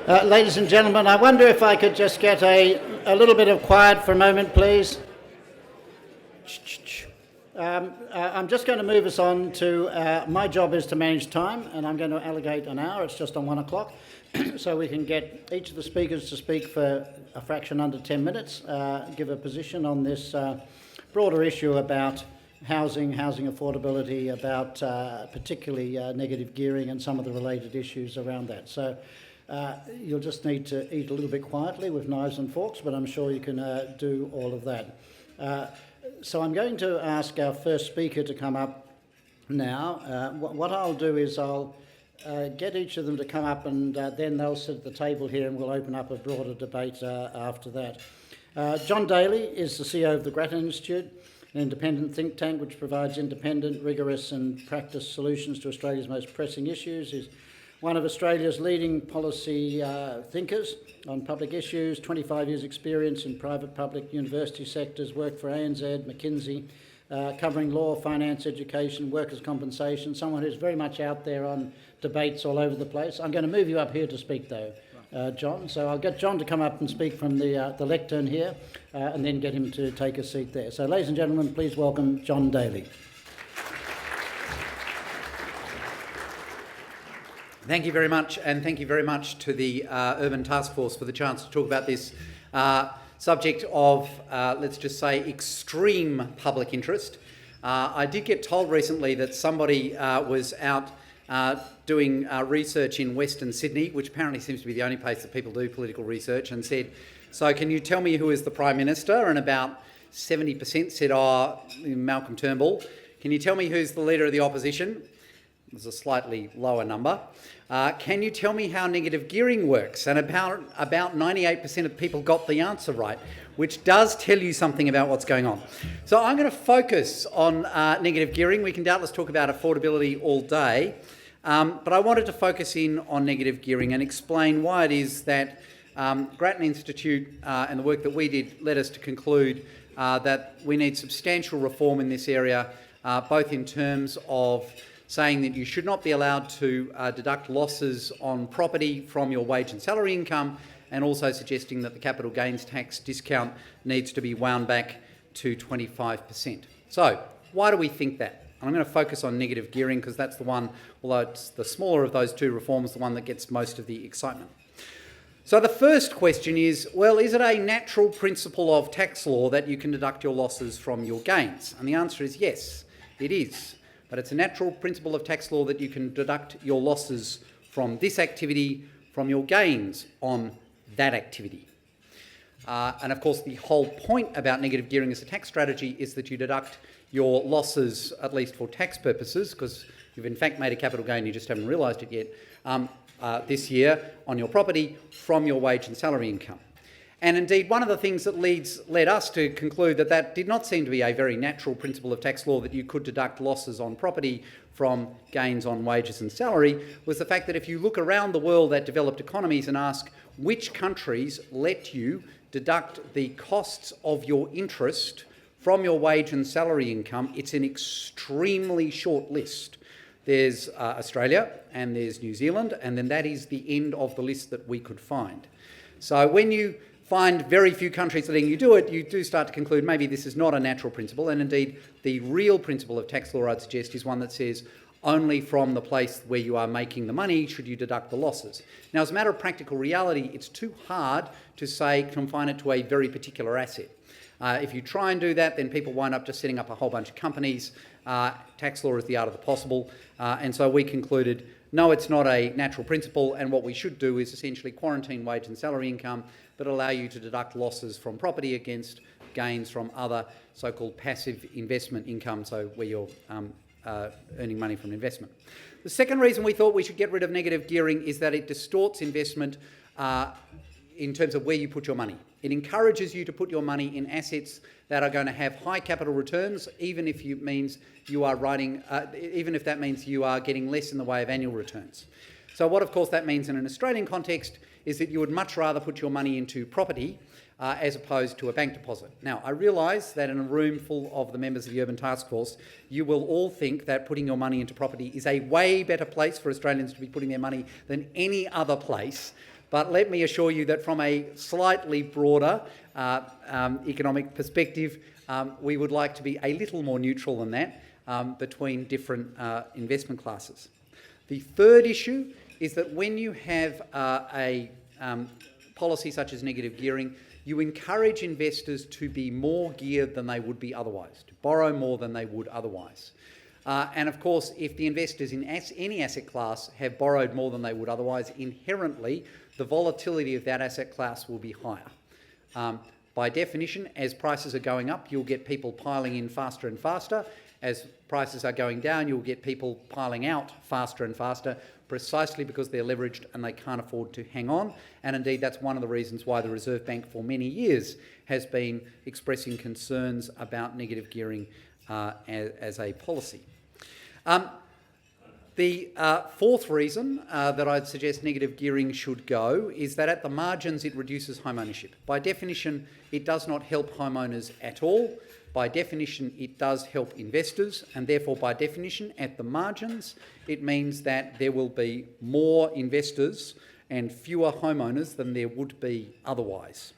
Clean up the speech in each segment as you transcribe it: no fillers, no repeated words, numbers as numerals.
Ladies and gentlemen, I wonder if I could just get a little bit of quiet for a moment, please. I'm just going to move us on to, my job is to manage time, and I'm going to allocate an hour. It's just on 1 o'clock, so we can get each of the speakers to speak for a fraction under 10 minutes, give a position on this broader issue about housing affordability, about particularly negative gearing and some of the related issues around that. So you'll just need to eat a little bit quietly with knives and forks, but I'm sure you can do all of that. So I'm going to ask our first speaker to come up now. What I'll do is I'll get each of them to come up, and then they'll sit at the table here and we'll open up a broader debate after that. John Daly is the CEO of the Grattan Institute, an independent think tank which provides independent, rigorous and practiced solutions to Australia's most pressing issues. He's one of Australia's leading policy thinkers on public issues, 25 years experience in private public university sectors, worked for ANZ, McKinsey, covering law, finance, education, workers' compensation, someone who's very much out there on debates all over the place. I'm going to move you up here to speak though, John. So I'll get John to come up and speak from the lectern here and then get him to take a seat there. So ladies and gentlemen, please welcome John Daly. Thank you very much, and thank you very much to the Urban Taskforce for the chance to talk about this subject of, let's just say, extreme public interest. I did get told recently that somebody was out doing research in Western Sydney, which apparently seems to be the only place that people do political research, and said, so can you tell me who is the Prime Minister? And about 70% said, Malcolm Turnbull. Can you tell me who's the Leader of the Opposition? There's a slightly lower number. Can you tell me how negative gearing works? And about 98% of people got the answer right, which does tell you something about what's going on. So I'm going to focus on negative gearing. We can doubtless talk about affordability all day, but I wanted to focus in on negative gearing and explain why it is that Grattan Institute and the work that we did led us to conclude that we need substantial reform in this area, both in terms of saying that you should not be allowed to deduct losses on property from your wage and salary income, and also suggesting that the capital gains tax discount needs to be wound back to 25%. So, why do we think that? I'm going to focus on negative gearing because that's the one, although it's the smaller of those two reforms, the one that gets most of the excitement. So the first question is, well, is it a natural principle of tax law that you can deduct your losses from your gains? And the answer is yes, it is. But it's a natural principle of tax law that you can deduct your losses from this activity from your gains on that activity. And of course, the whole point about negative gearing as a tax strategy is that you deduct your losses, at least for tax purposes, because you've in fact made a capital gain, you just haven't realised it yet, this year on your property from your wage and salary income. And indeed, one of the things that led us to conclude that that did not seem to be a very natural principle of tax law, that you could deduct losses on property from gains on wages and salary, was the fact that if you look around the world at developed economies and ask which countries let you deduct the costs of your interest from your wage and salary income, it's an extremely short list. There's Australia and there's New Zealand, and then that is the end of the list that we could find. So when you find very few countries letting you do it, you do start to conclude maybe this is not a natural principle, and indeed the real principle of tax law, I'd suggest, is one that says only from the place where you are making the money should you deduct the losses. Now, as a matter of practical reality, it's too hard to say confine it to a very particular asset. If you try and do that, then people wind up just setting up a whole bunch of companies. Tax law is the art of the possible, and so we concluded no, it's not a natural principle, and what we should do is essentially quarantine wage and salary income, but allow you to deduct losses from property against gains from other so-called passive investment income, so where you're earning money from investment. The second reason we thought we should get rid of negative gearing is that it distorts investment in terms of where you put your money. It encourages you to put your money in assets that are going to have high capital returns, even if that means you are getting less in the way of annual returns. So what, of course, that means in an Australian context is that you would much rather put your money into property as opposed to a bank deposit. Now, I realise that in a room full of the members of the Urban Taskforce, you will all think that putting your money into property is a way better place for Australians to be putting their money than any other place. But let me assure you that from a slightly broader economic perspective, we would like to be a little more neutral than that between different investment classes. The third issue is that when you have a policy such as negative gearing, you encourage investors to be more geared than they would be otherwise, to borrow more than they would otherwise. And of course, if the investors in any asset class have borrowed more than they would otherwise, inherently the volatility of that asset class will be higher. By definition, as prices are going up, you'll get people piling in faster and faster. As prices are going down, you'll get people piling out faster and faster, precisely because they're leveraged and they can't afford to hang on. And indeed, that's one of the reasons why the Reserve Bank for many years has been expressing concerns about negative gearing as a policy. The fourth reason that I'd suggest negative gearing should go is that at the margins it reduces home ownership. By definition, it does not help homeowners at all. By definition, it does help investors, and therefore by definition, at the margins, it means that there will be more investors and fewer homeowners than there would be otherwise.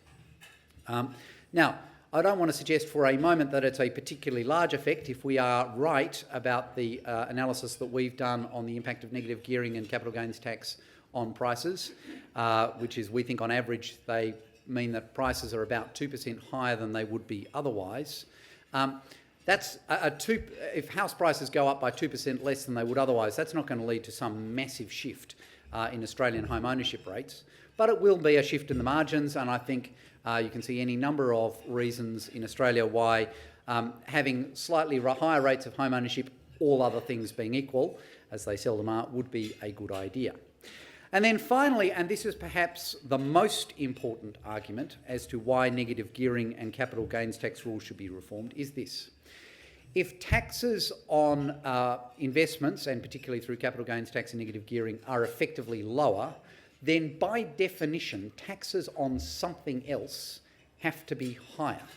Now, I don't want to suggest for a moment that it's a particularly large effect if we are right about the analysis that we've done on the impact of negative gearing and capital gains tax on prices, which is, we think on average they mean that prices are about 2% higher than they would be otherwise. If house prices go up by 2% less than they would otherwise, that's not going to lead to some massive shift in Australian home ownership rates, but it will be a shift in the margins, and I think you can see any number of reasons in Australia why having slightly higher rates of home ownership, all other things being equal, as they seldom are, would be a good idea. And then finally, and this is perhaps the most important argument as to why negative gearing and capital gains tax rules should be reformed, is this. If taxes on investments, and particularly through capital gains tax and negative gearing, are effectively lower, then by definition, taxes on something else have to be higher.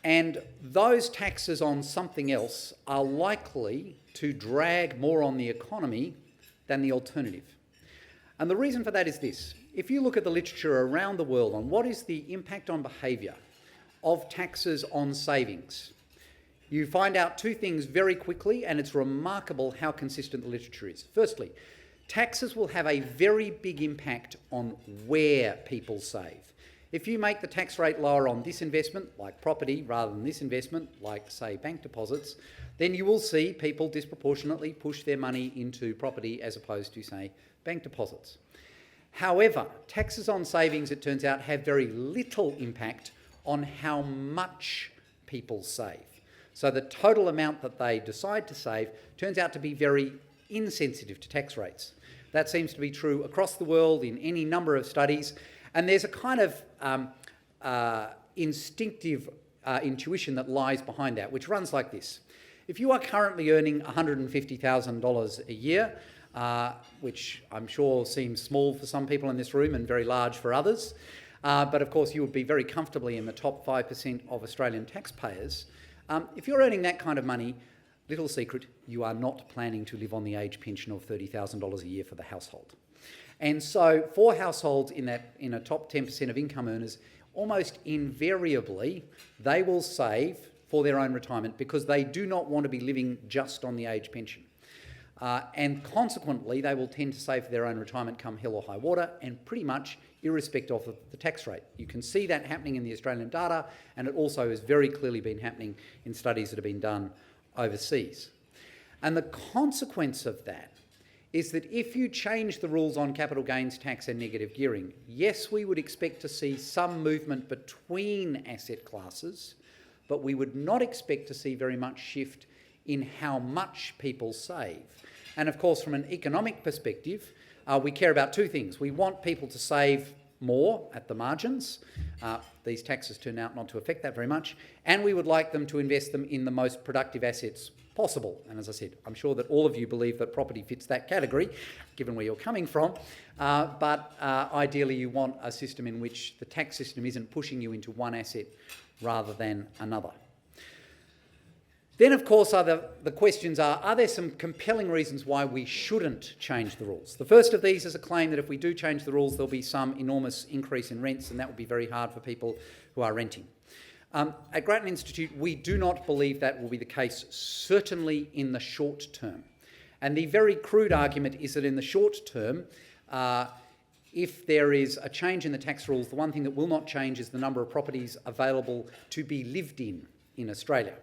And those taxes on something else are likely to drag more on the economy than the alternative. And the reason for that is this. If you look at the literature around the world on what is the impact on behaviour of taxes on savings, you find out two things very quickly, and it's remarkable how consistent the literature is. Firstly, taxes will have a very big impact on where people save. If you make the tax rate lower on this investment, like property, rather than this investment, like, say, bank deposits, then you will see people disproportionately push their money into property as opposed to, say, bank deposits. However, taxes on savings, it turns out, have very little impact on how much people save. So the total amount that they decide to save turns out to be very insensitive to tax rates. That seems to be true across the world in any number of studies, and there's a kind of instinctive intuition that lies behind that, which runs like this. If you are currently earning $150,000 a year, which I'm sure seems small for some people in this room and very large for others, but of course you would be very comfortably in the top 5% of Australian taxpayers. If you're earning that kind of money, little secret, you are not planning to live on the age pension of $30,000 a year for the household. And so for households in a top 10% of income earners, almost invariably they will save for their own retirement because they do not want to be living just on the age pension. And consequently, they will tend to save for their own retirement come hell or high water, and pretty much irrespective of the tax rate. You can see that happening in the Australian data, and it also has very clearly been happening in studies that have been done overseas. And the consequence of that is that if you change the rules on capital gains tax and negative gearing, yes, we would expect to see some movement between asset classes, but we would not expect to see very much shift in how much people save. And of course, from an economic perspective, we care about two things. We want people to save more at the margins. These taxes turn out not to affect that very much. And we would like them to invest them in the most productive assets possible. And as I said, I'm sure that all of you believe that property fits that category, given where you're coming from. But ideally, you want a system in which the tax system isn't pushing you into one asset rather than another. Then, of course, the questions are there some compelling reasons why we shouldn't change the rules? The first of these is a claim that if we do change the rules, there'll be some enormous increase in rents, and that would be very hard for people who are renting. At Grattan Institute, we do not believe that will be the case, certainly in the short term. And the very crude argument is that in the short term, if there is a change in the tax rules, the one thing that will not change is the number of properties available to be lived in Australia.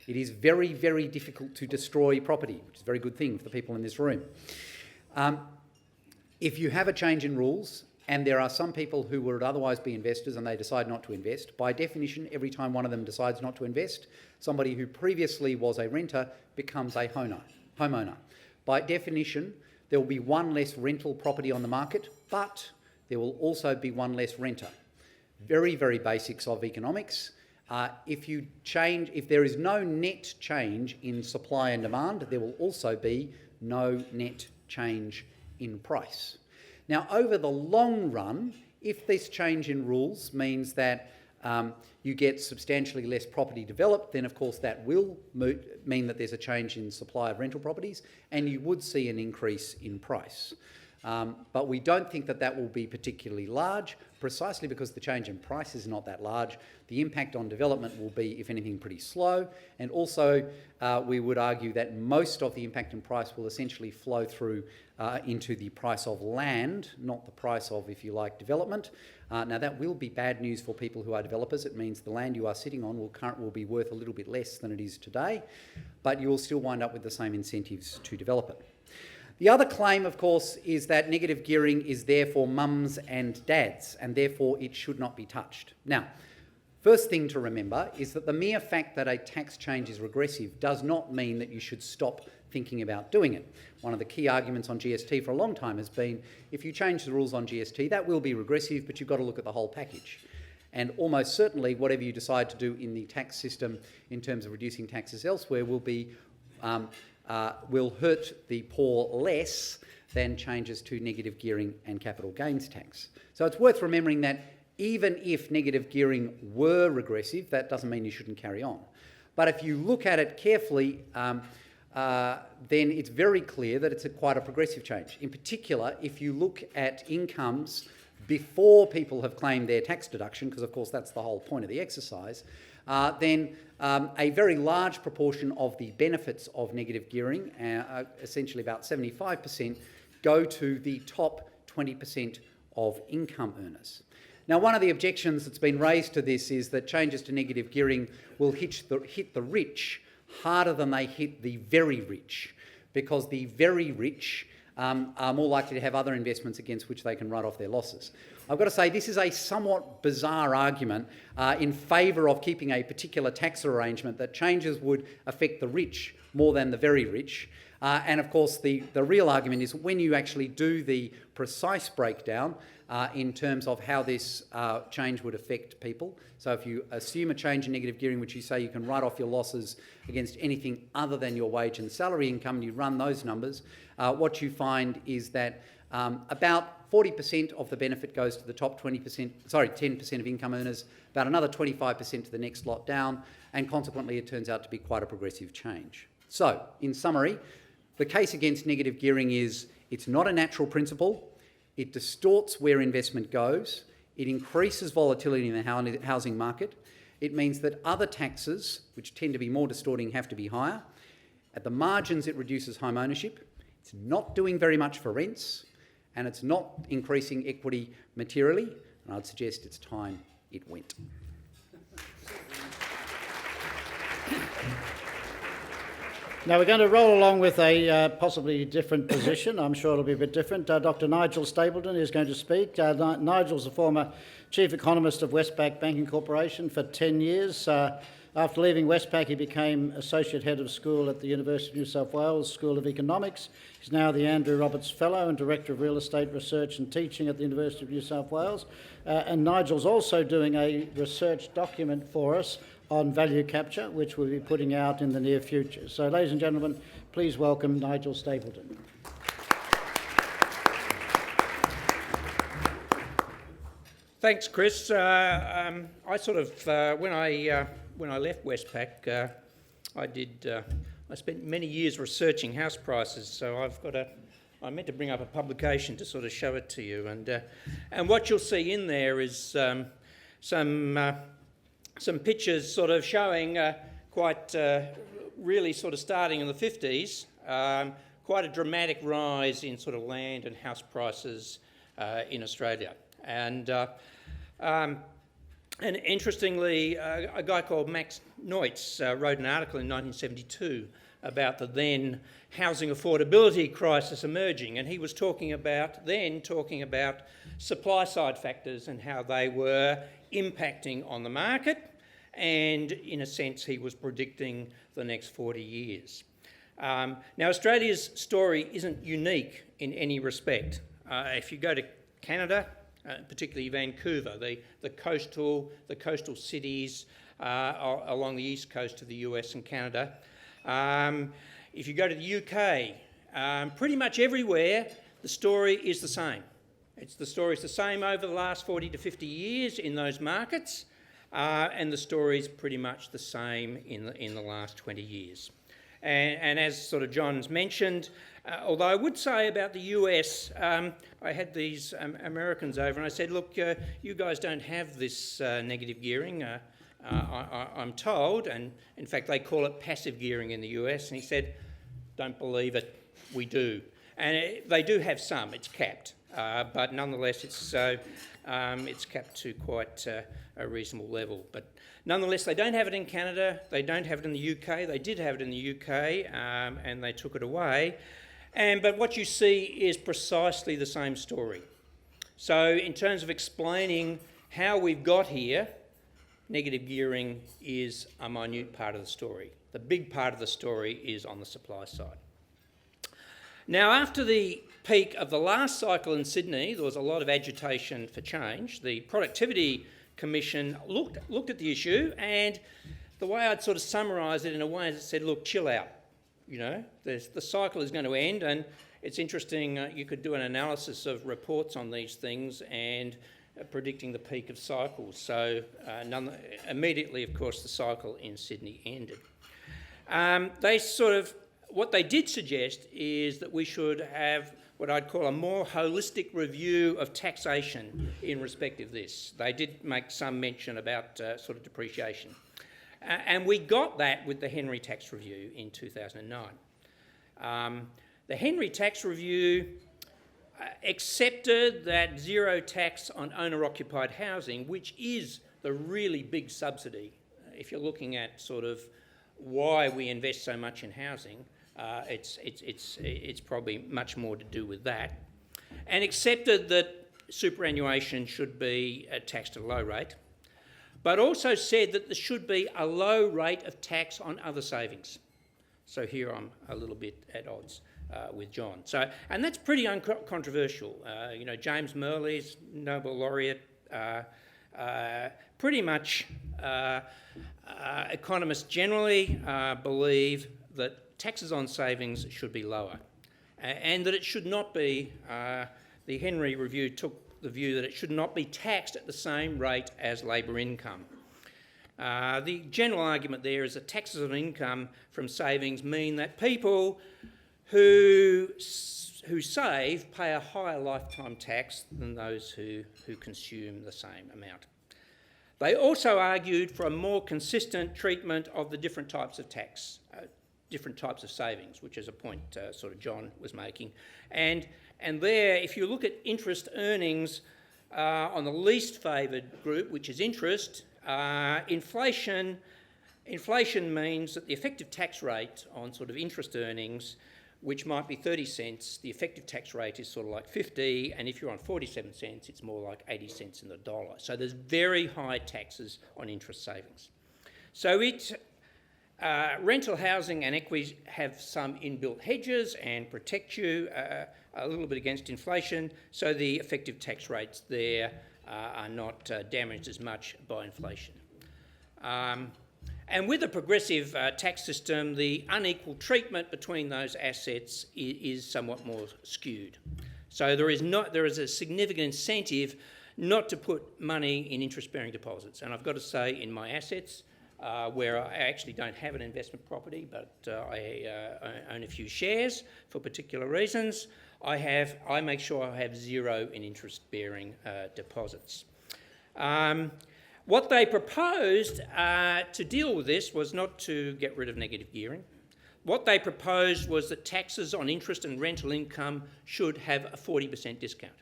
It is very, very difficult to destroy property, which is a very good thing for the people in this room. If you have a change in rules, and there are some people who would otherwise be investors and they decide not to invest, by definition, every time one of them decides not to invest, somebody who previously was a renter becomes a homeowner. By definition, there will be one less rental property on the market, but there will also be one less renter. Very, very basics of economics. If there is no net change in supply and demand, there will also be no net change in price. Now, over the long run, if this change in rules means that you get substantially less property developed, then of course that will mean that there's a change in supply of rental properties, and you would see an increase in price. But we don't think that that will be particularly large, precisely because the change in price is not that large. The impact on development will be, if anything, pretty slow. And also, we would argue that most of the impact in price will essentially flow through into the price of land, not the price of, if you like, development. Now, that will be bad news for people who are developers. It means the land you are sitting on will be worth a little bit less than it is today, but you will still wind up with the same incentives to develop it. The other claim, of course, is that negative gearing is there for mums and dads, and therefore it should not be touched. Now, first thing to remember is that the mere fact that a tax change is regressive does not mean that you should stop thinking about doing it. One of the key arguments on GST for a long time has been, if you change the rules on GST, that will be regressive, but you've got to look at the whole package. And almost certainly, whatever you decide to do in the tax system in terms of reducing taxes elsewhere will hurt the poor less than changes to negative gearing and capital gains tax. So it's worth remembering that even if negative gearing were regressive, that doesn't mean you shouldn't carry on. But if you look at it carefully, then it's very clear that it's quite a progressive change. In particular, if you look at incomes before people have claimed their tax deduction, because of course that's the whole point of the exercise, then a very large proportion of the benefits of negative gearing, essentially about 75%, go to the top 20% of income earners. Now, one of the objections that's been raised to this is that changes to negative gearing will hit the rich harder than they hit the very rich, because the very rich are more likely to have other investments against which they can write off their losses. I've got to say, this is a somewhat bizarre argument in favour of keeping a particular tax arrangement that changes would affect the rich more than the very rich. And of course, the real argument is when you actually do the precise breakdown in terms of how this change would affect people. So if you assume a change in negative gearing, which you say you can write off your losses against anything other than your wage and salary income, and you run those numbers, what you find is that about 40% of the benefit goes to the top 10% of income earners, about another 25% to the next lot down, and consequently it turns out to be quite a progressive change. So, in summary, the case against negative gearing is it's not a natural principle, it distorts where investment goes, it increases volatility in the housing market, it means that other taxes, which tend to be more distorting, have to be higher. At the margins, it reduces home ownership, it's not doing very much for rents, and it's not increasing equity materially, and I'd suggest it's time it went. Now we're going to roll along with a possibly different position. I'm sure it'll be a bit different. Dr. Nigel Stapleton is going to speak. Nigel's a former Chief Economist of Westpac Banking Corporation for 10 years. After leaving Westpac, he became Associate Head of School at the University of New South Wales School of Economics. He's now the Andrew Roberts Fellow and Director of Real Estate Research and Teaching at the University of New South Wales. And Nigel's also doing a research document for us on value capture, which we'll be putting out in the near future. So, ladies and gentlemen, please welcome Nigel Stapleton. Thanks, Chris. I sort of when I left Westpac, I spent many years researching house prices, so I meant to bring up a publication to sort of show it to you, and what you'll see in there is some pictures sort of showing really sort of starting in the 50s, quite a dramatic rise in sort of land and house prices in Australia. And interestingly, a guy called Max Neutz wrote an article in 1972 about the then housing affordability crisis emerging, and he was talking about supply side factors and how they were impacting on the market, and in a sense he was predicting the next 40 years. Now Australia's story isn't unique in any respect. If you go to Canada, particularly Vancouver, the coastal cities along the east coast of the US and Canada. If you go to the UK, pretty much everywhere the story is the same. The story's the same over the last 40 to 50 years in those markets, and the story's pretty much the same in the last 20 years. And as sort of John's mentioned, although I would say about the US, I had these Americans over and I said, look, you guys don't have this negative gearing, I'm told, and in fact they call it passive gearing in the US, and he said, don't believe it, we do. And they do have some, it's capped, but nonetheless it's capped to quite a reasonable level. But nonetheless, they don't have it in Canada, they don't have it in the UK, they did have it in the UK, and they took it away. But what you see is precisely the same story. So in terms of explaining how we've got here, negative gearing is a minute part of the story. The big part of the story is on the supply side. Now, after the peak of the last cycle in Sydney, there was a lot of agitation for change. The Productivity Commission looked at the issue, and the way I'd sort of summarise it in a way is it said, look, chill out. You know, the cycle is going to end, and it's interesting, you could do an analysis of reports on these things and predicting the peak of cycles. So immediately, of course, the cycle in Sydney ended. What they did suggest is that we should have what I'd call a more holistic review of taxation in respect of this. They did make some mention about sort of depreciation. And we got that with the Henry Tax Review in 2009. The Henry Tax Review accepted that zero tax on owner-occupied housing, which is the really big subsidy. If you're looking at sort of why we invest so much in housing, it's probably much more to do with that, and accepted that superannuation should be taxed at a low rate, but also said that there should be a low rate of tax on other savings. So here I'm a little bit at odds with John. And that's pretty uncontroversial. James Merley's Nobel laureate, pretty much economists generally believe that taxes on savings should be lower, and that it should not be, the Henry Review took the view that it should not be taxed at the same rate as labour income. The general argument there is that taxes on income from savings mean that people who save pay a higher lifetime tax than those who consume the same amount. They also argued for a more consistent treatment of the different types of tax, different types of savings, which is a point sort of John was making. And there, if you look at interest earnings on the least favoured group, which is interest, inflation means that the effective tax rate on sort of interest earnings, which might be 30 cents, the effective tax rate is sort of like 50, and if you're on 47 cents, it's more like 80 cents in the dollar. So there's very high taxes on interest savings. So rental housing and equities have some inbuilt hedges and protect you a little bit against inflation, so the effective tax rates there are not damaged as much by inflation. And with a progressive tax system, the unequal treatment between those assets is somewhat more skewed. So there is a significant incentive not to put money in interest-bearing deposits. And I've got to say, in my assets, where I actually don't have an investment property, but I own a few shares for particular reasons, I make sure I have zero in interest-bearing deposits. What they proposed to deal with this was not to get rid of negative gearing. What they proposed was that taxes on interest and rental income should have a 40% discount.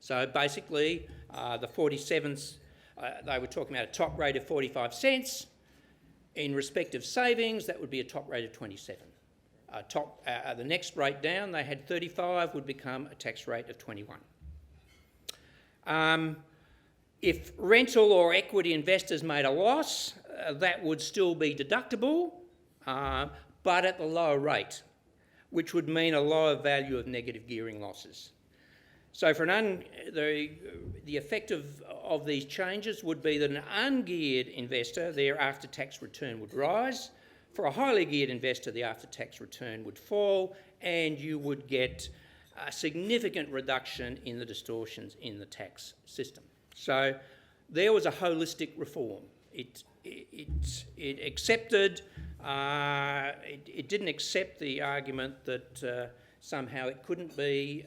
So basically, the 47s, they were talking about a top rate of 45 cents. In respect of savings, that would be a top rate of 27. The next rate down, they had 35, would become a tax rate of 21. If rental or equity investors made a loss, that would still be deductible, but at the lower rate, which would mean a lower value of negative gearing losses. So for the effect of these changes would be that an ungeared investor, their after-tax return would rise. For a highly geared investor, the after-tax return would fall, and you would get a significant reduction in the distortions in the tax system. So there was a holistic reform. It accepted, it didn't accept the argument that somehow it couldn't be,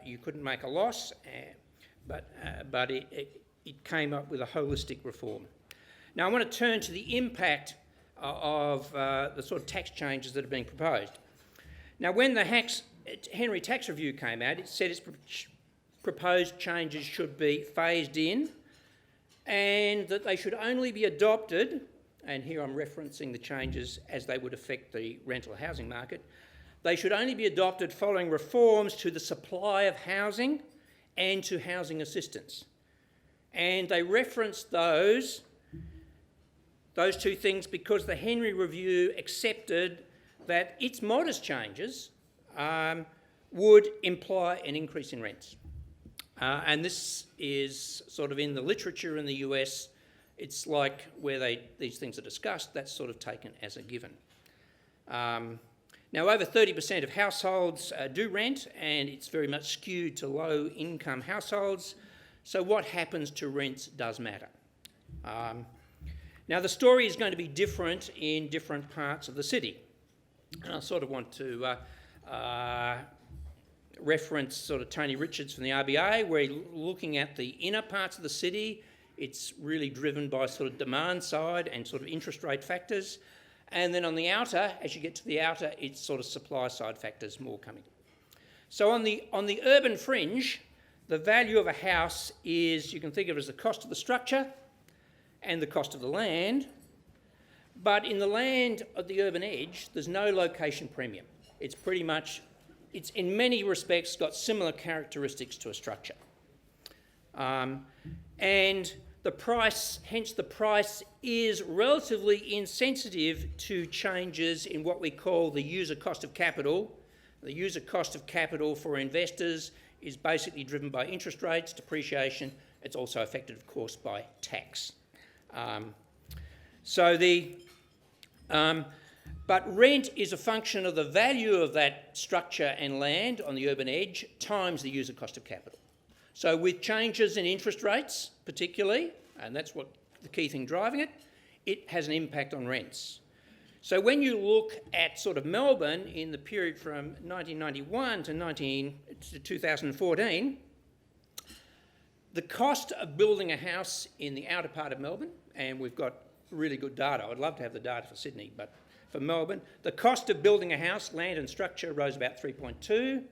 you couldn't make a loss, but it came up with a holistic reform. Now I want to turn to the impact of the sort of tax changes that are being proposed. Now when the Henry Tax Review came out, it said its proposed changes should be phased in and that they should only be adopted, and here I'm referencing the changes as they would affect the rental housing market, they should only be adopted following reforms to the supply of housing and to housing assistance. And they referenced those two things because the Henry Review accepted that its modest changes would imply an increase in rents. And this is sort of in the literature in the US, it's like where these things are discussed, that's sort of taken as a given. Now over 30% of households do rent, and it's very much skewed to low income households, so what happens to rents does matter. Now the story is going to be different in different parts of the city. And I sort of want to reference sort of Tony Richards from the RBA, where looking at the inner parts of the city, it's really driven by sort of demand side and sort of interest rate factors. And then on the outer, as you get to the outer, it's sort of supply side factors more coming. So on the urban fringe, the value of a house is, you can think of it as the cost of the structure and the cost of the land. But in the land of the urban edge, there's no location premium. It's pretty much, it's in many respects got similar characteristics to a structure. And the price, hence the price is relatively insensitive to changes in what we call the user cost of capital. The user cost of capital for investors is basically driven by interest rates, depreciation. It's also affected, of course, by tax. But rent is a function of the value of that structure and land on the urban edge times the user cost of capital. So with changes in interest rates, particularly, and that's what the key thing driving it, it has an impact on rents. So when you look at sort of Melbourne in the period from 1991 to 2014, the cost of building a house in the outer part of Melbourne, and we've got really good data, I'd love to have the data for Sydney, but for Melbourne, the cost of building a house, land and structure, rose about 3.2.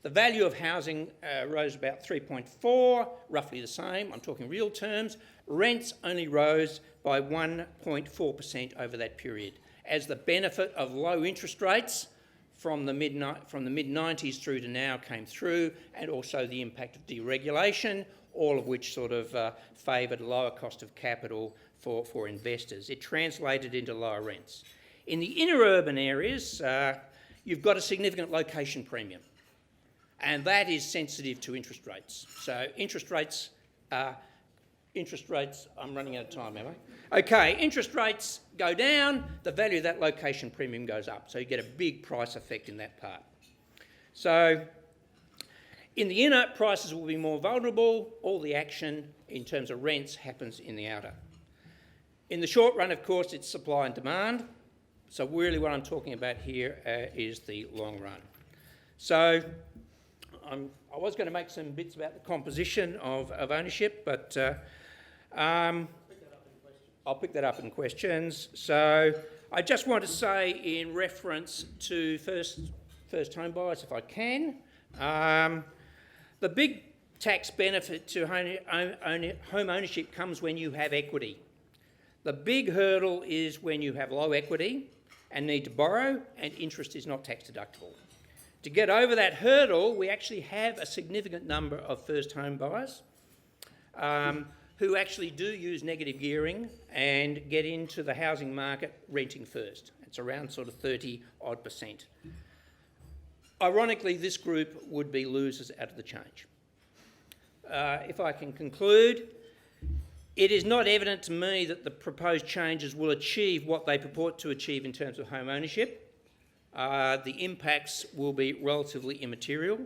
The value of housing rose about 3.4, roughly the same, I'm talking real terms. Rents only rose by 1.4% over that period, as the benefit of low interest rates from the mid-90s through to now came through, and also the impact of deregulation, all of which sort of favoured lower cost of capital for investors. It translated into lower rents. In the inner urban areas, you've got a significant location premium, and that is sensitive to interest rates. So interest rates, I'm running out of time, am I? Okay, interest rates go down, the value of that location premium goes up, so you get a big price effect in that part. So in the inner, prices will be more vulnerable, all the action in terms of rents happens in the outer. In the short run, of course, it's supply and demand. So really what I'm talking about here is the long run. So I was going to make some bits about the composition of ownership, but I'll pick that up in questions. So I just want to say in reference to first home buyers, if I can, the big tax benefit to home ownership comes when you have equity. The big hurdle is when you have low equity and need to borrow and interest is not tax deductible. To get over that hurdle, we actually have a significant number of first home buyers who actually do use negative gearing and get into the housing market renting first. It's around sort of 30-odd%. Ironically, this group would be losers out of the change. If I can conclude, it is not evident to me that the proposed changes will achieve what they purport to achieve in terms of home ownership. The impacts will be relatively immaterial.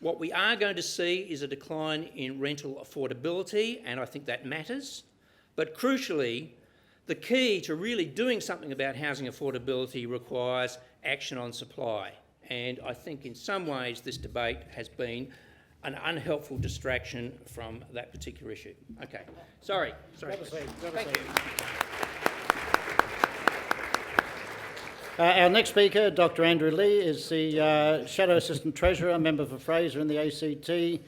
What we are going to see is a decline in rental affordability, and I think that matters. But crucially, the key to really doing something about housing affordability requires action on supply. And I think in some ways this debate has been an unhelpful distraction from that particular issue. Okay, sorry. Thank you. Our next speaker, Dr. Andrew Lee, is the Shadow Assistant Treasurer, member for Fraser in the ACT.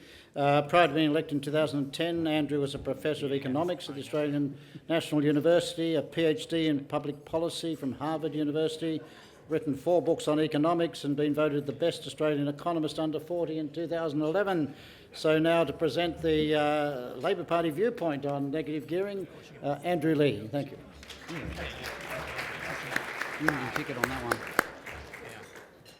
Prior to being elected in 2010, Andrew was a Professor of Economics at the Australian National University, a PhD in Public Policy from Harvard University, written 4 books on economics and been voted the best Australian economist under 40 in 2011. So now to present the Labor Party viewpoint on negative gearing, Andrew Lee. Thank you. Ticket on that one.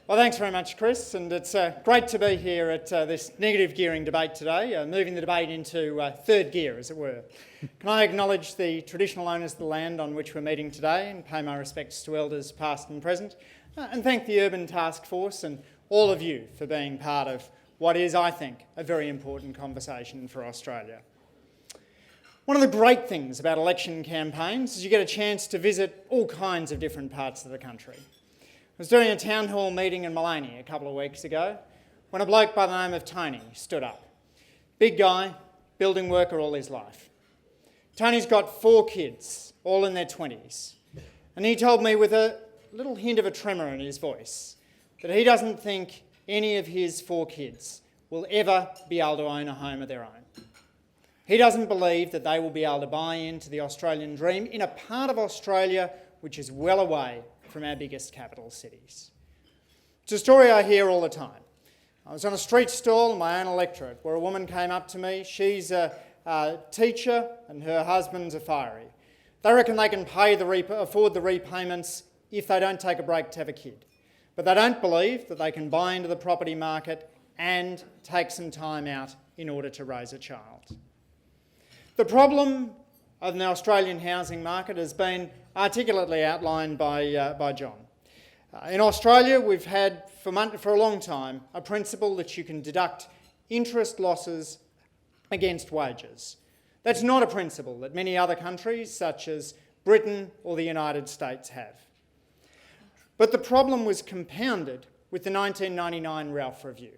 Well, thanks very much, Chris, and it's great to be here at this negative gearing debate today, moving the debate into third gear, as it were. Can I acknowledge the traditional owners of the land on which we're meeting today and pay my respects to elders past and present, and thank the Urban Taskforce and all of you for being part of what is, I think, a very important conversation for Australia. One of the great things about election campaigns is you get a chance to visit all kinds of different parts of the country. I was doing a town hall meeting in Maloney a couple of weeks ago when a bloke by the name of Tony stood up. Big guy, building worker all his life. Tony's got 4 kids, all in their 20s, and he told me with a little hint of a tremor in his voice that he doesn't think any of his 4 kids will ever be able to own a home of their own. He doesn't believe that they will be able to buy into the Australian dream in a part of Australia which is well away from our biggest capital cities. It's a story I hear all the time. I was on a street stall in my own electorate where a woman came up to me. She's a teacher and her husband's a fiery. They reckon they can afford the repayments if they don't take a break to have a kid. But they don't believe that they can buy into the property market and take some time out in order to raise a child. The problem of the Australian housing market has been articulately outlined by John. In Australia, we've had for a long time a principle that you can deduct interest losses against wages. That's not a principle that many other countries, such as Britain or the United States, have. But the problem was compounded with the 1999 Ralph Review,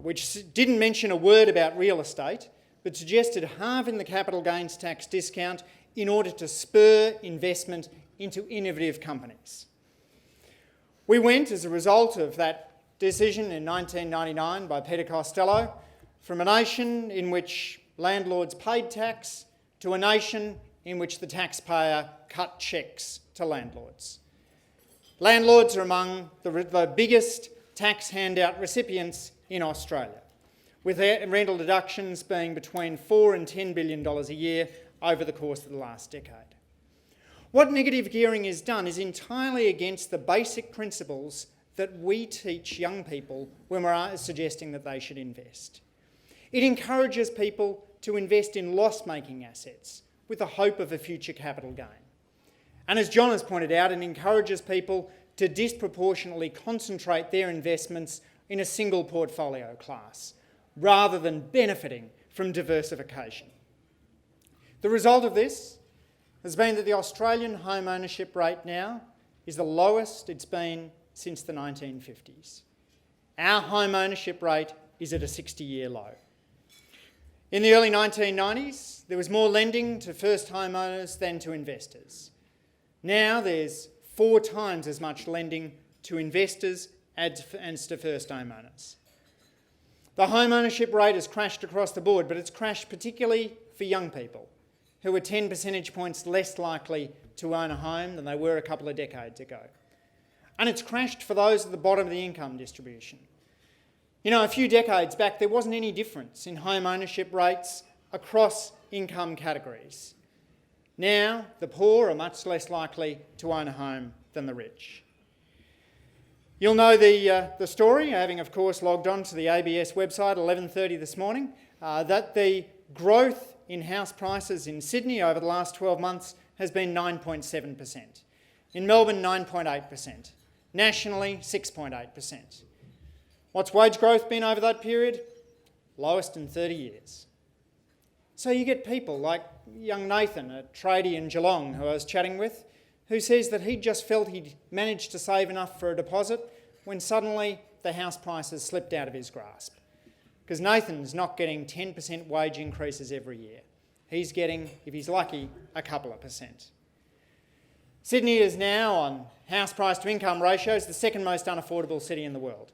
which didn't mention a word about real estate, but suggested halving the capital gains tax discount in order to spur investment into innovative companies. We went, as a result of that decision in 1999 by Peter Costello, from a nation in which landlords paid tax to a nation in which the taxpayer cut cheques to landlords. Landlords are among the biggest tax handout recipients in Australia, with rental deductions being between $4 and $10 billion a year over the course of the last decade. What negative gearing has done is entirely against the basic principles that we teach young people when we're suggesting that they should invest. It encourages people to invest in loss-making assets with the hope of a future capital gain. And as John has pointed out, it encourages people to disproportionately concentrate their investments in a single portfolio class, rather than benefiting from diversification. The result of this has been that the Australian home ownership rate now is the lowest it's been since the 1950s. Our home ownership rate is at a 60-year low. In the early 1990s, there was more lending to first homeowners than to investors. Now there's 4 times as much lending to investors as to first homeowners. The home ownership rate has crashed across the board, but it's crashed particularly for young people, who are 10 percentage points less likely to own a home than they were a couple of decades ago. And it's crashed for those at the bottom of the income distribution. You know, a few decades back, there wasn't any difference in home ownership rates across income categories. Now, the poor are much less likely to own a home than the rich. You'll know the story, having of course logged on to the ABS website at 11:30 this morning, that the growth in house prices in Sydney over the last 12 months has been 9.7%. In Melbourne, 9.8%. Nationally, 6.8%. What's wage growth been over that period? Lowest in 30 years. So you get people like young Nathan, a tradie in Geelong who I was chatting with, who says that he just felt he'd managed to save enough for a deposit when suddenly the house prices slipped out of his grasp. Because Nathan's not getting 10% wage increases every year. He's getting, if he's lucky, a couple of percent. Sydney is now, on house price to income ratios, the second most unaffordable city in the world.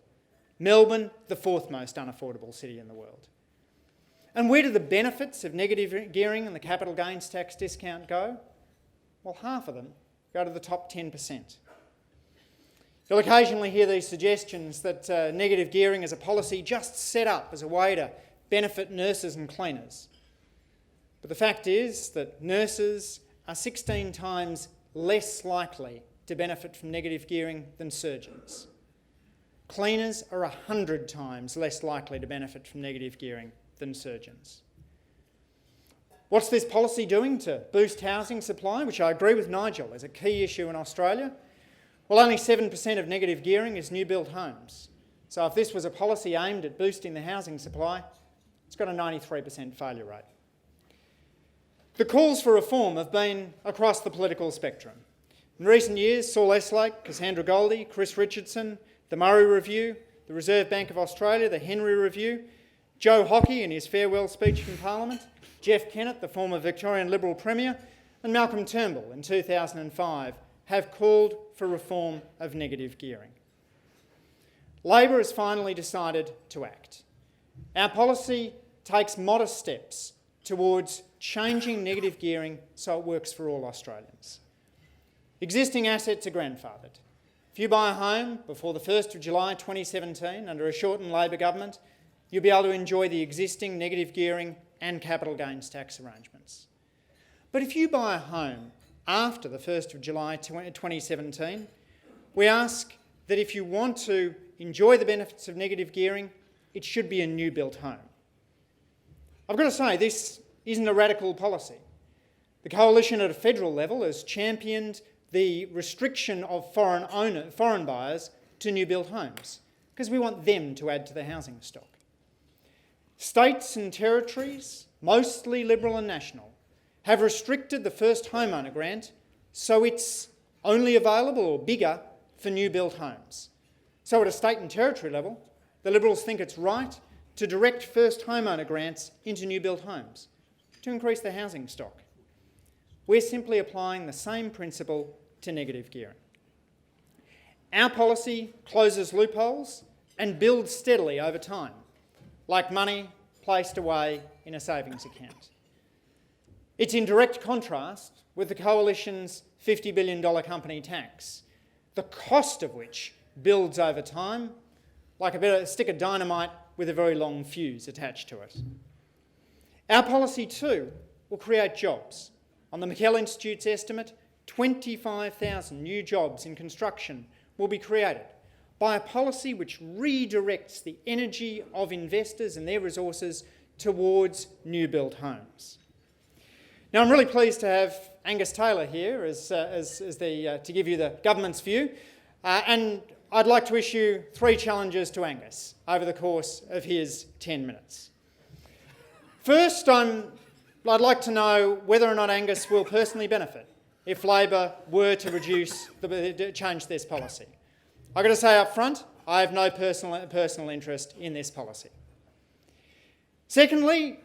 Melbourne, the 4th most unaffordable city in the world. And where do the benefits of negative gearing and the capital gains tax discount go? Well, half of them go to the top 10%. You'll occasionally hear these suggestions that negative gearing is a policy just set up as a way to benefit nurses and cleaners. But the fact is that nurses are 16 times less likely to benefit from negative gearing than surgeons. Cleaners are 100 times less likely to benefit from negative gearing than surgeons. What's this policy doing to boost housing supply, which I agree with Nigel is a key issue in Australia? Well, only 7% of negative gearing is new built homes. So if this was a policy aimed at boosting the housing supply, it's got a 93% failure rate. The calls for reform have been across the political spectrum. In recent years, Saul Eslake, Cassandra Goldie, Chris Richardson, the Murray Review, the Reserve Bank of Australia, the Henry Review, Joe Hockey in his farewell speech in Parliament, Jeff Kennett, the former Victorian Liberal Premier, and Malcolm Turnbull in 2005 have called for reform of negative gearing. Labor has finally decided to act. Our policy takes modest steps towards changing negative gearing so it works for all Australians. Existing assets are grandfathered. If you buy a home before the 1st of July 2017 under a shortened Labor government, you'll be able to enjoy the existing negative gearing and capital gains tax arrangements. But if you buy a home after the 1st of July 2017, we ask that if you want to enjoy the benefits of negative gearing, it should be a new built home. I've got to say, this isn't a radical policy. The Coalition at a federal level has championed the restriction of foreign buyers to new built homes because we want them to add to the housing stock. States and territories, mostly Liberal and National, have restricted the first homeowner grant so it's only available or bigger for new built homes. So at a state and territory level, the Liberals think it's right to direct first homeowner grants into new built homes to increase the housing stock. We're simply applying the same principle to negative gearing. Our policy closes loopholes and builds steadily over time, like money placed away in a savings account. It's in direct contrast with the Coalition's $50 billion company tax, the cost of which builds over time like a stick of dynamite with a very long fuse attached to it. Our policy too will create jobs. On the McKell Institute's estimate, 25,000 new jobs in construction will be created by a policy which redirects the energy of investors and their resources towards new built homes. Now, I'm really pleased to have Angus Taylor here to give you the government's view, and I'd like to issue 3 challenges to Angus over the course of his 10 minutes. First, I'd like to know whether or not Angus will personally benefit if Labor were to change this policy. I've got to say up front, I have no personal interest in this policy. Secondly,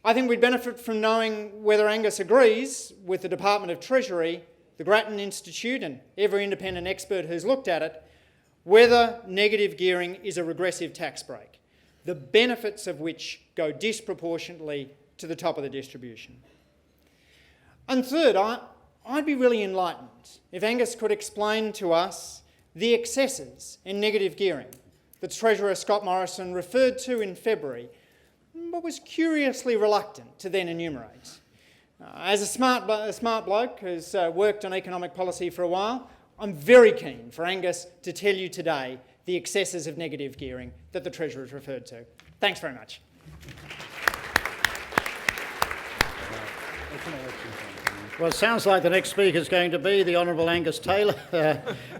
I think we'd benefit from knowing whether Angus agrees with the Department of Treasury, the Grattan Institute and every independent expert who's looked at it, whether negative gearing is a regressive tax break, the benefits of which go disproportionately to the top of the distribution. And third, I'd be really enlightened if Angus could explain to us the excesses in negative gearing that Treasurer Scott Morrison referred to in February, but was curiously reluctant to then enumerate. As a smart bloke who's worked on economic policy for a while, I'm very keen for Angus to tell you today the excesses of negative gearing that the Treasurer's referred to. Thanks very much. Well, it sounds like the next speaker is going to be the Honourable Angus Taylor,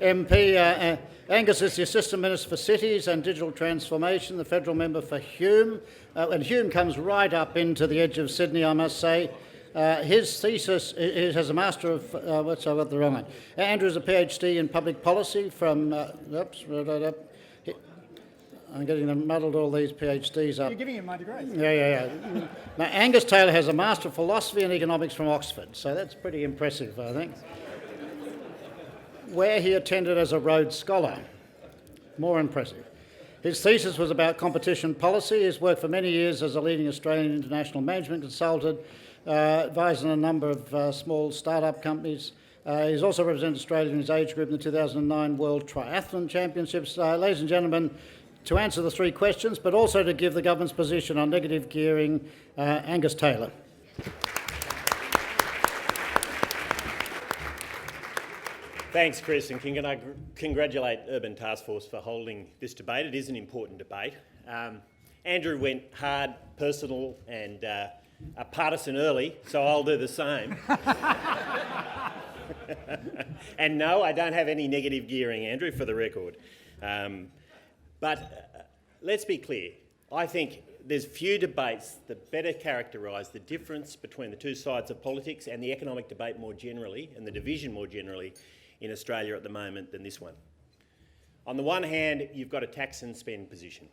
MP. Angus is the Assistant Minister for Cities and Digital Transformation, the Federal Member for Hume. And Hume comes right up into the edge of Sydney, I must say. His thesis has a Master of... I've got the wrong one. Andrew is a PhD in Public Policy from... I'm getting them muddled, all these PhDs up. You're giving him my degree. Yeah. Now, Angus Taylor has a Master of Philosophy and Economics from Oxford, so that's pretty impressive, I think. Where he attended as a Rhodes Scholar. More impressive. His thesis was about competition policy. He's worked for many years as a leading Australian international management consultant, advising a number of small start-up companies. He's also represented Australia in his age group in the 2009 World Triathlon Championships. Ladies and gentlemen, to answer the three questions, but also to give the government's position on negative gearing, Angus Taylor. Thanks, Chris, and can I congratulate Urban Taskforce for holding this debate. It is an important debate. Andrew went hard, personal and partisan early, so I'll do the same. And no, I don't have any negative gearing, Andrew, for the record. But let's be clear. I think there's few debates that better characterise the difference between the two sides of politics and the economic debate more generally, and the division more generally, in Australia at the moment than this one. On the one hand, you've got a tax and spend position,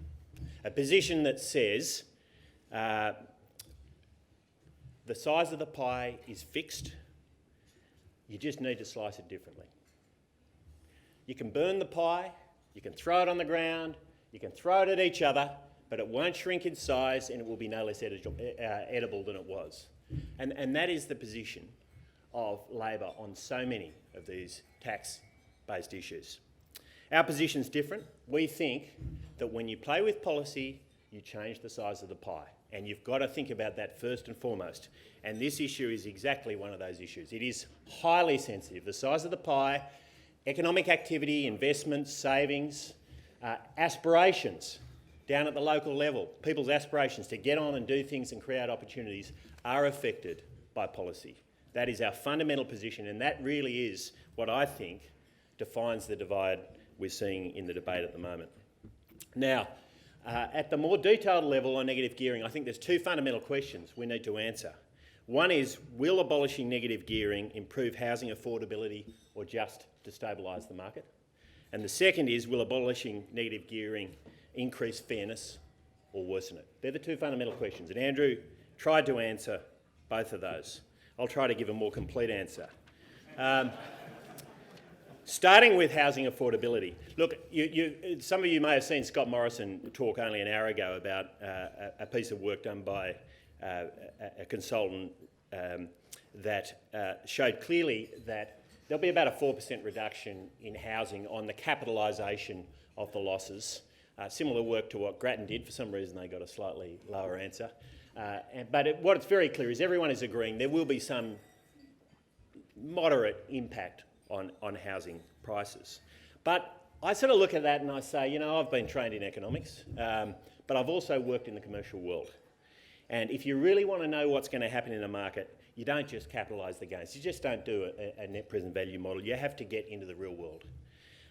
a position that says the size of the pie is fixed, you just need to slice it differently. You can burn the pie, you can throw it on the ground, you can throw it at each other, but it won't shrink in size and it will be no less edible than it was. And that is the position of Labor on so many of these tax-based issues. Our position's different. We think that when you play with policy, you change the size of the pie. And you've got to think about that first and foremost. And this issue is exactly one of those issues. It is highly sensitive. The size of the pie, economic activity, investments, savings, aspirations down at the local level, people's aspirations to get on and do things and create opportunities are affected by policy. That is our fundamental position, and that really is what I think defines the divide we're seeing in the debate at the moment. Now, at the more detailed level on negative gearing, I think there's two fundamental questions we need to answer. One is, will abolishing negative gearing improve housing affordability or just destabilise the market? And the second is, will abolishing negative gearing increase fairness or worsen it? They're the two fundamental questions, and Andrew tried to answer both of those. I'll try to give a more complete answer. Starting with housing affordability. Look, some of you may have seen Scott Morrison talk only an hour ago about a piece of work done by a consultant that showed clearly that there'll be about a 4% reduction in housing on the capitalisation of the losses. Similar work to what Grattan did. For some reason, they got a slightly lower answer. But what it's very clear is everyone is agreeing there will be some moderate impact on housing prices. But I sort of look at that and I say, you know, I've been trained in economics, but I've also worked in the commercial world. And if you really want to know what's going to happen in a market, you don't just capitalise the gains. You just don't do a net present value model. You have to get into the real world.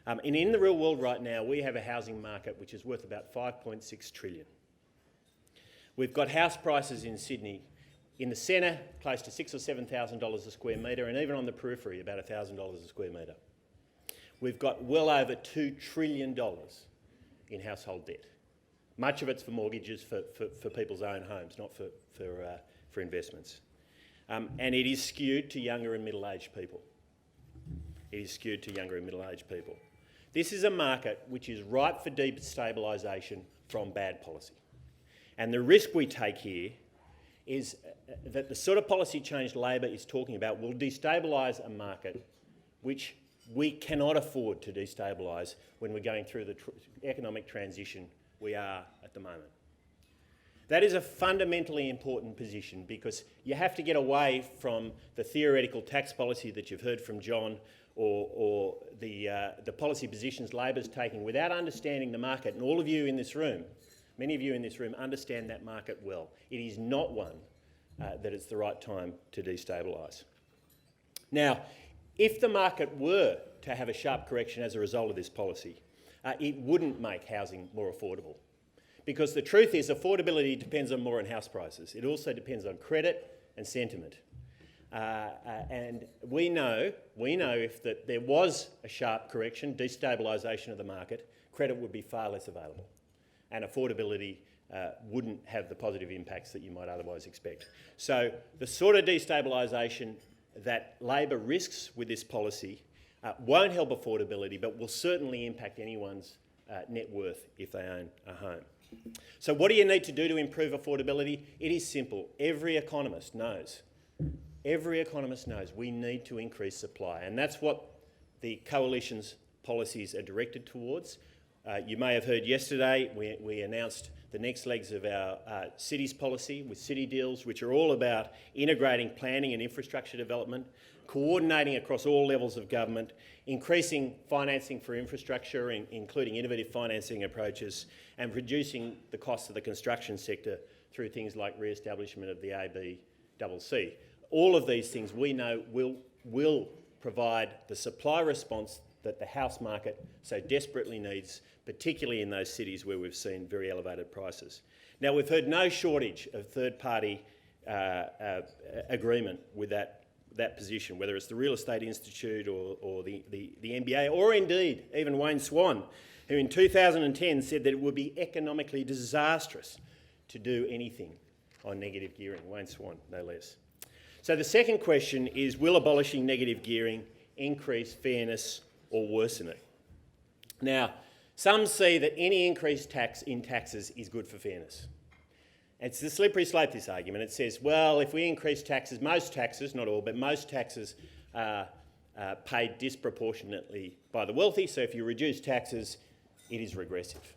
And in the real world right now, we have a housing market which is worth about $5.6 trillion. We've got house prices in Sydney In the centre, close to $6,000 or $7,000 a square metre, and even on the periphery, about $1,000 a square metre. We've got well over $2 trillion in household debt. Much of it's for mortgages for people's own homes, not for investments. And it is skewed to younger and middle-aged people. It is skewed to younger and middle-aged people. This is a market which is ripe for destabilisation from bad policy. And the risk we take here is that the sort of policy change Labor is talking about will destabilise a market which we cannot afford to destabilise when we're going through the economic transition we are at the moment. That is a fundamentally important position because you have to get away from the theoretical tax policy that you've heard from John or the policy positions Labor's taking without understanding the market. And all of you in this room, many of you in this room, understand that market well. It is not one that it's the right time to destabilise. Now, if the market were to have a sharp correction as a result of this policy, it wouldn't make housing more affordable. Because the truth is affordability depends on more on house prices. It also depends on credit and sentiment. And we know if there was a sharp correction, destabilisation of the market, credit would be far less available. And affordability wouldn't have the positive impacts that you might otherwise expect. So the sort of destabilisation that Labor risks with this policy won't help affordability, but will certainly impact anyone's net worth if they own a home. So what do you need to do to improve affordability? It is simple. Every economist knows we need to increase supply, and that's what the Coalition's policies are directed towards. You may have heard yesterday we announced the next legs of our cities policy with city deals, which are all about integrating planning and infrastructure development, coordinating across all levels of government, increasing financing for infrastructure, including innovative financing approaches, and reducing the costs of the construction sector through things like re-establishment of the ABCC. All of these things we know will provide the supply response that the house market so desperately needs, particularly in those cities where we've seen very elevated prices. Now, we've heard no shortage of third-party agreement with that position, whether it's the Real Estate Institute or the NBA, or indeed even Wayne Swan, who in 2010 said that it would be economically disastrous to do anything on negative gearing. Wayne Swan, no less. So the second question is, will abolishing negative gearing increase fairness or worsen it? Now, some see that any increased tax in taxes is good for fairness. It's the slippery slope, this argument. It says, well, if we increase taxes, most taxes, not all, but most taxes are paid disproportionately by the wealthy, so if you reduce taxes, it is regressive.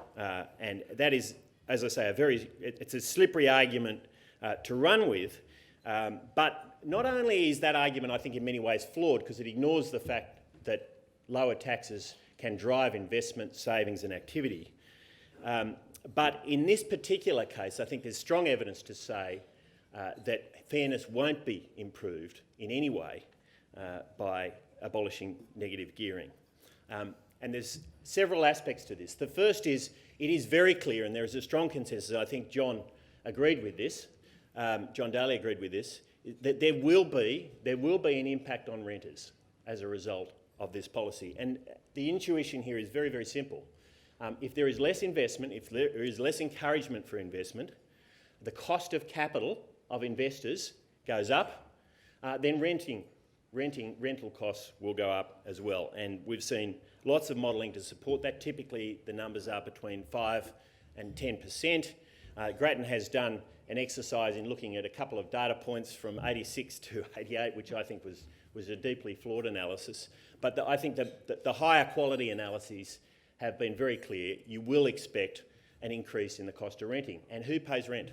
And that is, as I say, it's a slippery argument to run with, but not only is that argument, I think, in many ways flawed, because it ignores the fact that lower taxes can drive investment, savings and activity. But in this particular case, I think there's strong evidence to say that fairness won't be improved in any way by abolishing negative gearing. And there's several aspects to this. The first is, it is very clear, and there is a strong consensus, I think John agreed with this, John Daly agreed with this, that there will be an impact on renters as a result of this policy. And the intuition here is very, very simple. If there is less investment, if there is less encouragement for investment, the cost of capital of investors goes up, then rental costs will go up as well. And we've seen lots of modelling to support that. Typically, the numbers are between 5 and 10%. Grattan has done an exercise in looking at a couple of data points from 86 to 88, which I think was a deeply flawed analysis. But I think that the higher quality analyses have been very clear. You will expect an increase in the cost of renting. And who pays rent?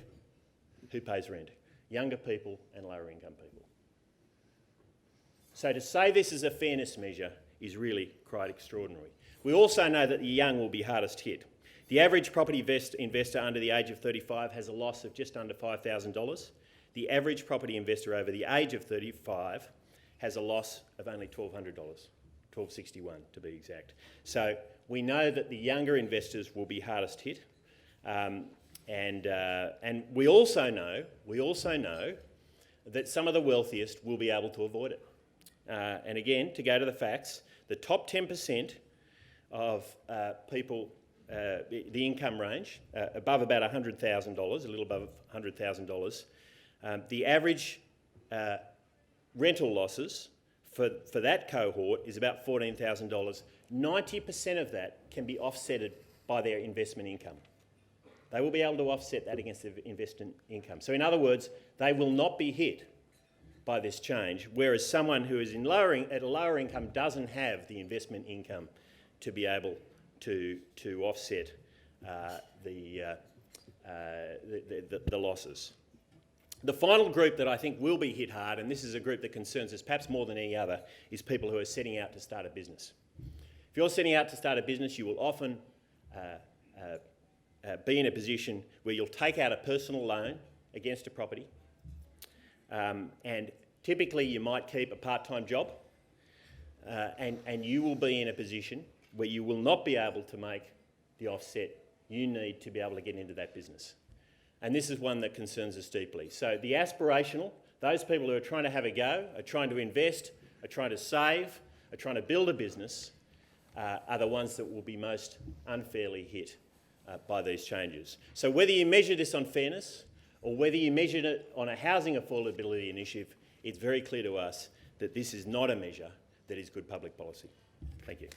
Who pays rent? Younger people and lower income people. So to say this is a fairness measure is really quite extraordinary. We also know that the young will be hardest hit. The average property investor under the age of 35 has a loss of just under $5,000. The average property investor over the age of 35 has a loss of only $1,200, $1,261 to be exact. So we know that the younger investors will be hardest hit, and we also know that some of the wealthiest will be able to avoid it. And again, to go to the facts, the top 10% of people, the income range, above about $100,000, a little above $100,000, the average rental losses for that cohort is about $14,000. 90% of that can be offsetted by their investment income. They will be able to offset that against their investment income. So in other words, they will not be hit by this change, whereas someone who is at a lower income doesn't have the investment income to be able to offset the losses. The final group that I think will be hit hard, and this is a group that concerns us perhaps more than any other, is people who are setting out to start a business. If you're setting out to start a business, you will often be in a position where you'll take out a personal loan against a property, and typically you might keep a part-time job, and you will be in a position where you will not be able to make the offset you need to be able to get into that business. And this is one that concerns us deeply. So the aspirational, those people who are trying to have a go, are trying to invest, are trying to save, are trying to build a business, are the ones that will be most unfairly hit by these changes. So whether you measure this on fairness or whether you measure it on a housing affordability initiative, it's very clear to us that this is not a measure that is good public policy. Thank you.